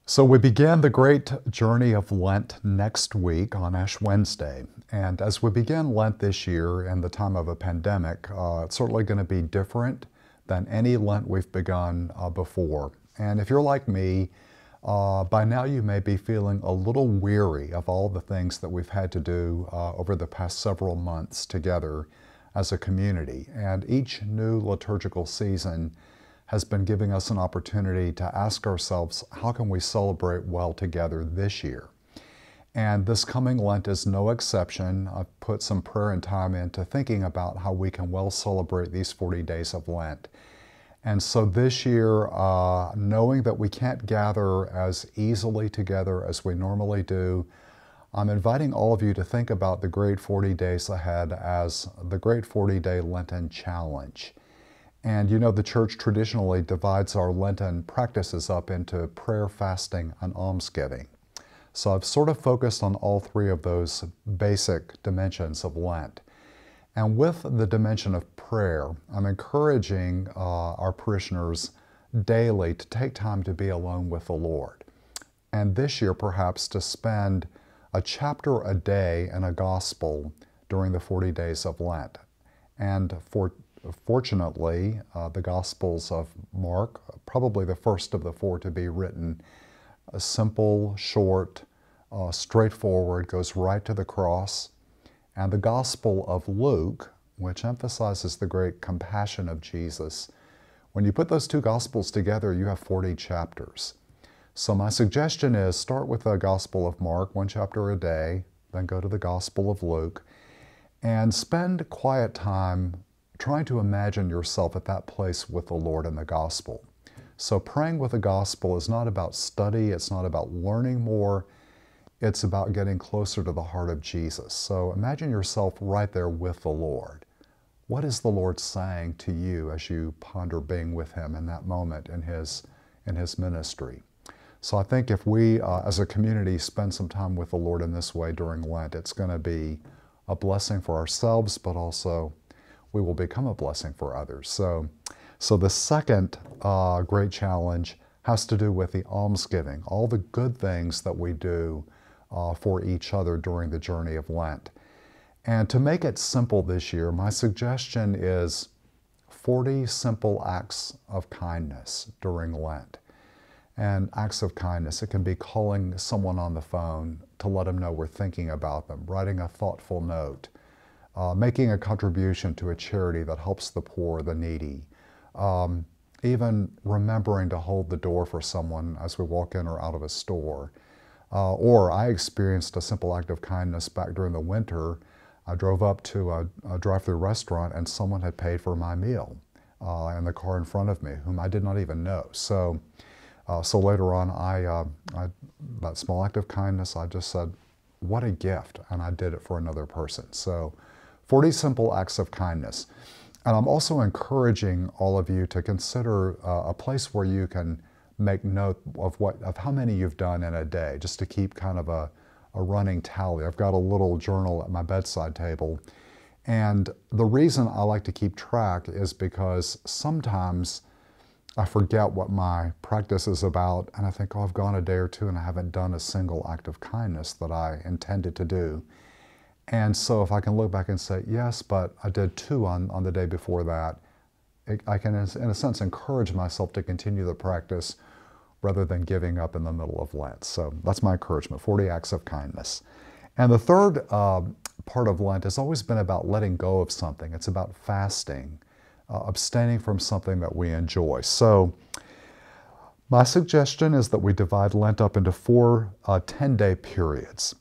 So we begin the great journey of Lent next week on Ash Wednesday. And as we begin Lent this year in the time of a pandemic, it's certainly going to be different than any Lent we've begun before. And if you're like me, by now you may be feeling a little weary of all the things that we've had to do over the past several months together as a community. And each new liturgical season has been giving us an opportunity to ask ourselves, how can we celebrate well together this year? And this coming Lent is no exception. I've put some prayer and time into thinking about how we can well celebrate these 40 days of Lent. And so this year, knowing that we can't gather as easily together as we normally do, I'm inviting all of you to think about the great 40 days ahead as the great 40-day Lenten challenge. And you know, the church traditionally divides our Lenten practices up into prayer, fasting, and almsgiving. So I've sort of focused on all three of those basic dimensions of Lent. And with the dimension of prayer, I'm encouraging our parishioners daily to take time to be alone with the Lord. And this year, perhaps, to spend a chapter a day in a gospel during the 40 days of Lent. And fortunately, the Gospels of Mark, probably the first of the four to be written, simple, short, straightforward, goes right to the cross. And the Gospel of Luke, which emphasizes the great compassion of Jesus, when you put those two Gospels together, you have 40 chapters. So my suggestion is start with the Gospel of Mark, one chapter a day, then go to the Gospel of Luke, and spend quiet time trying to imagine yourself at that place with the Lord in the gospel. So praying with the gospel is not about study, it's not about learning more, it's about getting closer to the heart of Jesus. So imagine yourself right there with the Lord. What is the Lord saying to you as you ponder being with Him in that moment in His ministry? So I think if we, as a community, spend some time with the Lord in this way during Lent, it's going to be a blessing for ourselves, but also we will become a blessing for others. So the second great challenge has to do with the almsgiving, all the good things that we do for each other during the journey of Lent. And to make it simple this year, my suggestion is 40 simple acts of kindness during Lent. And acts of kindness, it can be calling someone on the phone to let them know we're thinking about them, writing a thoughtful note, making a contribution to a charity that helps the poor, the needy, even remembering to hold the door for someone as we walk in or out of a store. Or I experienced a simple act of kindness back during the winter. I drove up to a drive-through restaurant and someone had paid for my meal in the car in front of me, whom I did not even know. So later on, that small act of kindness, I just said, what a gift, and I did it for another person. So 40 simple acts of kindness. And I'm also encouraging all of you to consider a place where you can make note of how many you've done in a day, just to keep kind of a running tally. I've got a little journal at my bedside table. And the reason I like to keep track is because sometimes I forget what my practice is about, and I think, oh, I've gone a day or two and I haven't done a single act of kindness that I intended to do. And so if I can look back and say, yes, but I did 2 on the day before that, I can, in a sense, encourage myself to continue the practice rather than giving up in the middle of Lent. So that's my encouragement, 40 acts of kindness. And the third part of Lent has always been about letting go of something. It's about fasting, abstaining from something that we enjoy. So my suggestion is that we divide Lent up into 4 10-day periods.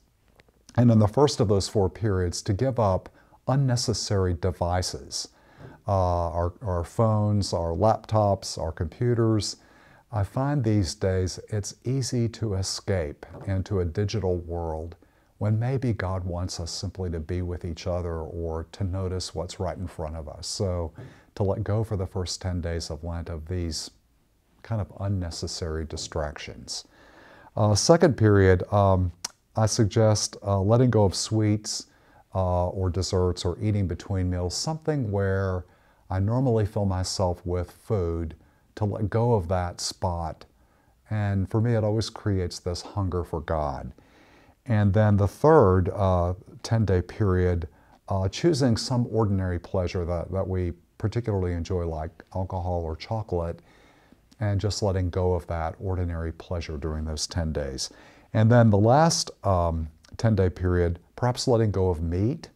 And in the first of those 4 periods, to give up unnecessary devices, our phones, our laptops, our computers. I find these days it's easy to escape into a digital world when maybe God wants us simply to be with each other or to notice what's right in front of us. So to let go for the first 10 days of Lent of these kind of unnecessary distractions. Second period, I suggest letting go of sweets or desserts or eating between meals, something where I normally fill myself with food, to let go of that spot And for me, it always creates this hunger for God. And then the third 10-day period, choosing some ordinary pleasure that we particularly enjoy, like alcohol or chocolate, and just letting go of that ordinary pleasure during those 10 days. And then the last 10-day period, perhaps letting go of meat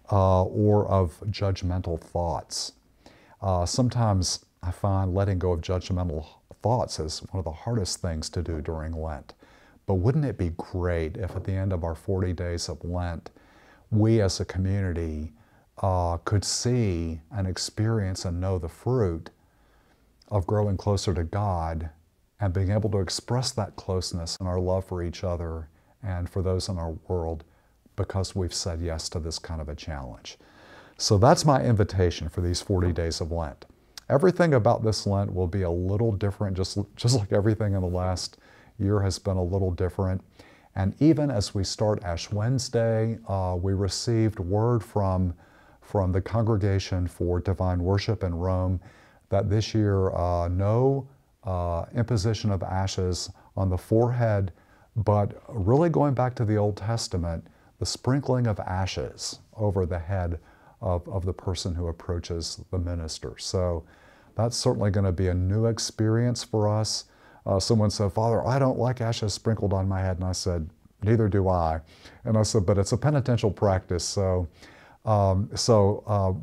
or of judgmental thoughts. Sometimes I find letting go of judgmental thoughts is one of the hardest things to do during Lent. But wouldn't it be great if at the end of our 40 days of Lent, we as a community could see and experience and know the fruit of growing closer to God and being able to express that closeness and our love for each other and for those in our world because we've said yes to this kind of a challenge. So that's my invitation for these 40 days of Lent. Everything about this Lent will be a little different, just like everything in the last year has been a little different. And even as we start Ash Wednesday, we received word from the Congregation for Divine Worship in Rome that this year no imposition of ashes on the forehead, but really going back to the Old Testament, the sprinkling of ashes over the head of the person who approaches the minister. So that's certainly going to be a new experience for us. Someone said, "Father, I don't like ashes sprinkled on my head." And I said, "Neither do I." And I said, "But it's a penitential practice." So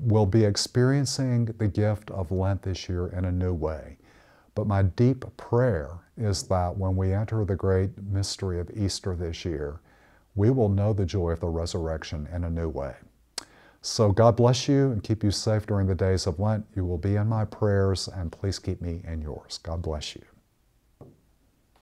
we'll be experiencing the gift of Lent this year in a new way. But my deep prayer is that when we enter the great mystery of Easter this year, we will know the joy of the resurrection in a new way. So God bless you and keep you safe during the days of Lent. You will be in my prayers, and please keep me in yours. God bless you.